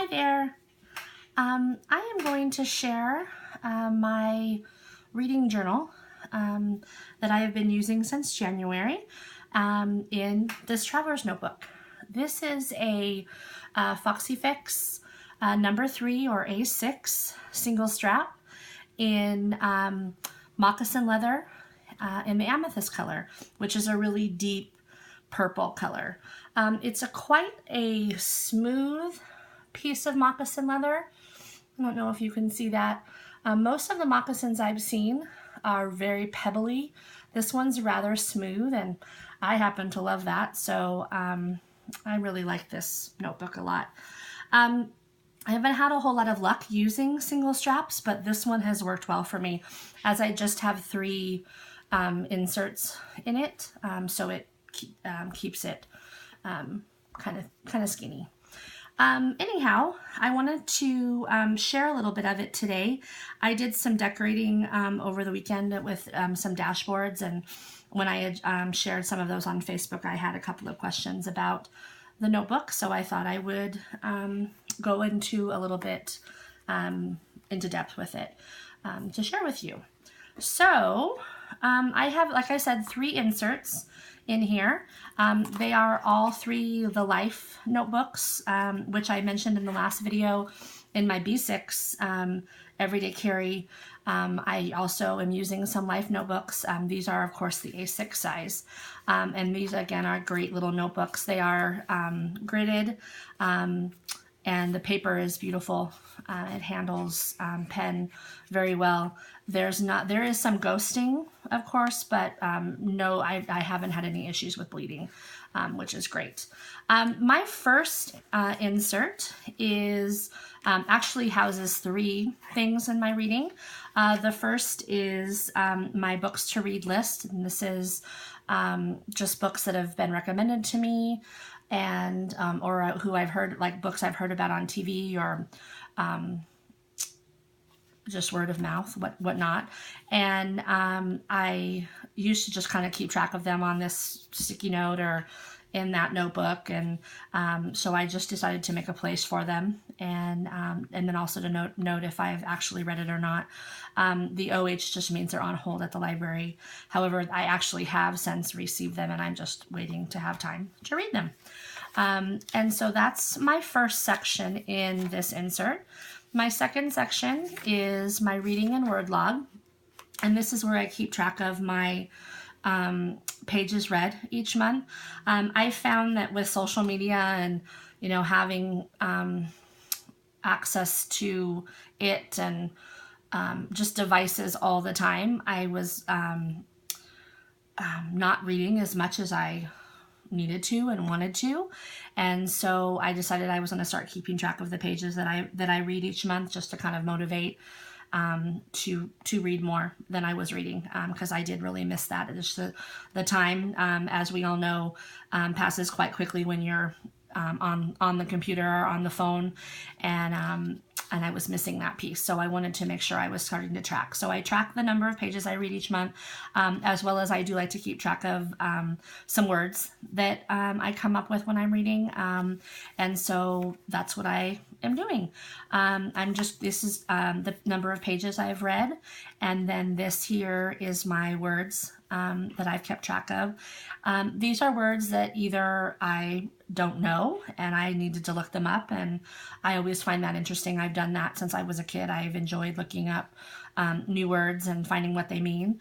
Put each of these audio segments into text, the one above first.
Hi there. I am going to share my reading journal that I have been using since January in this traveler's notebook. This is a Foxy Fix number 3 or A6 single strap in Moccasin Leather in the Amethyst color, which is a really deep purple color. It's quite a smooth piece of moccasin leather. I don't know if you can see that. Most of the moccasins I've seen are very pebbly. This one's rather smooth, and I happen to love that, so I really like this notebook a lot. I haven't had a whole lot of luck using single straps, but this one has worked well for me, as I just have 3 inserts in it, so it keeps it kind of skinny. Anyhow, I wanted to share a little bit of it today. I did some decorating over the weekend with some dashboards, and when I had shared some of those on Facebook, I had a couple of questions about the notebook, so I thought I would go into a little bit into depth with it to share with you. So I have, like I said, 3 inserts in here. They are all 3 the Life notebooks, which I mentioned in the last video in my B6 everyday carry. I also am using some Life notebooks. These are, of course, the A6 size. And these, again, are great little notebooks. They are gridded, and the paper is beautiful. It handles pen very well. There is some ghosting, of course, but no, I haven't had any issues with bleeding, which is great. My first insert is actually houses 3 things in my reading. The first is my books to read list, and this is just books that have been recommended to me, and or who I've heard, like books I've heard about on TV, or just word of mouth, whatnot. And I used to just kind of keep track of them on this sticky note or in that notebook, and so I just decided to make a place for them, and then also to note if I've actually read it or not. The OH just means they're on hold at the library. However, I actually have since received them, and I'm just waiting to have time to read them. And so that's my first section in this insert. My second section is my reading and word log, and this is where I keep track of my pages read each month. I found that with social media and, you know, having access to it and just devices all the time, I was not reading as much as I needed to and wanted to, and so I decided I was going to start keeping track of the pages that I read each month, just to kind of motivate to read more than I was reading, because I did really miss that. It's just the time, as we all know, passes quite quickly when you're on the computer or on the phone, and I was missing that piece. So I wanted to make sure I was starting to track. So I track the number of pages I read each month, as well as I do like to keep track of some words that I come up with when I'm reading. And so that's what I am doing. This is the number of pages I've read, and then this here is my words that I've kept track of. These are words that either I don't know and I needed to look them up, and I always find that interesting. I've done that since I was a kid. I've enjoyed looking up new words and finding what they mean,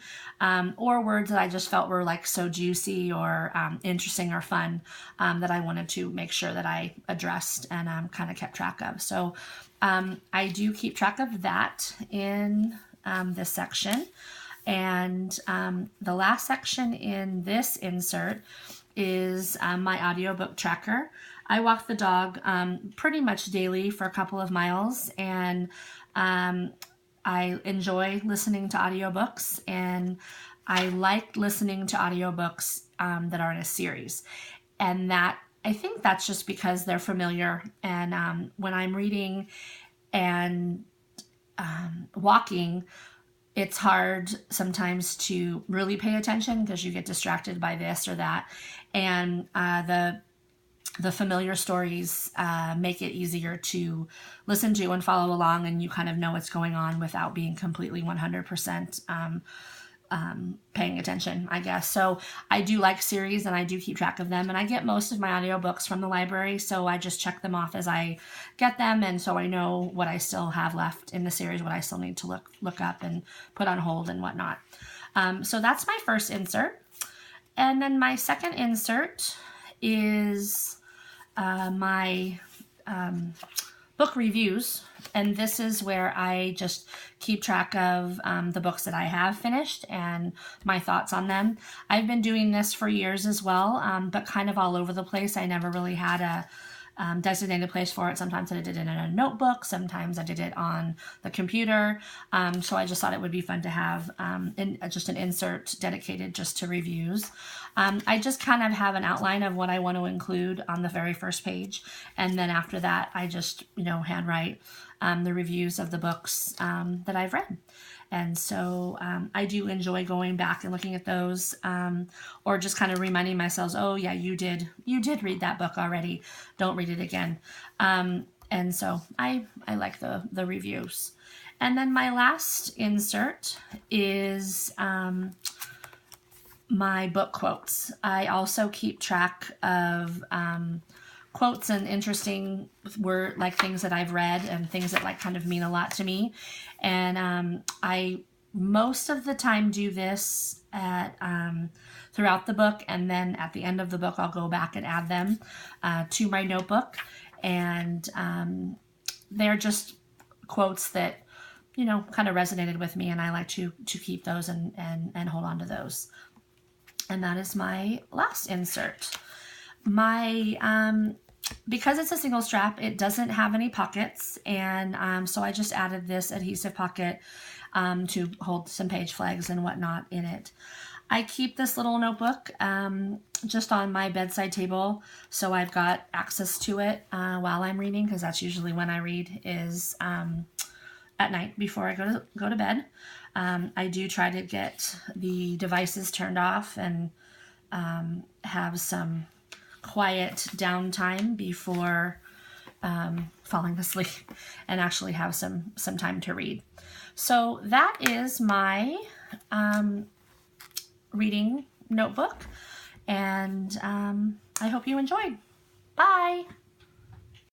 or words that I just felt were like so juicy or interesting or fun that I wanted to make sure that I addressed and kind of kept track of. So I do keep track of that in this section. And the last section in this insert is my audiobook tracker. I walk the dog pretty much daily for a couple of miles, and I enjoy listening to audiobooks, and I like listening to audiobooks that are in a series. And that, I think that's just because they're familiar, and when I'm reading and walking, it's hard sometimes to really pay attention because you get distracted by this or that. And the the familiar stories make it easier to listen to and follow along, and you kind of know what's going on without being completely 100% paying attention, I guess. So I do like series, and I do keep track of them, and I get most of my audiobooks from the library, so I just check them off as I get them, and so I know what I still have left in the series, what I still need to look up and put on hold and whatnot. So that's my first insert. And then my second insert is my book reviews, and this is where I just keep track of the books that I have finished and my thoughts on them. I've been doing this for years as well, but kind of all over the place. I never really had a designated place for it. Sometimes I did it in a notebook, sometimes I did it on the computer, so I just thought it would be fun to have just an insert dedicated just to reviews. I just kind of have an outline of what I want to include on the very first page, and then after that I just handwrite the reviews of the books that I've read. And so I do enjoy going back and looking at those, or just kind of reminding myself, oh yeah, you did read that book already. Don't read it again. And so I like the reviews. And then my last insert is my book quotes. I also keep track of quotes and interesting word, like things that I've read and things that like kind of mean a lot to me. And I most of the time do this at throughout the book, and then at the end of the book I'll go back and add them to my notebook. And they're just quotes that kind of resonated with me, and I like to keep those and hold on to those. And that is my last insert. My because it's a single strap, it doesn't have any pockets, and so I just added this adhesive pocket to hold some page flags and whatnot in it. I keep this little notebook just on my bedside table, so I've got access to it while I'm reading, because that's usually when I read, is at night before I go to bed. I do try to get the devices turned off and have some quiet downtime before falling asleep, and actually have some time to read. So that is my reading notebook, and I hope you enjoyed. Bye!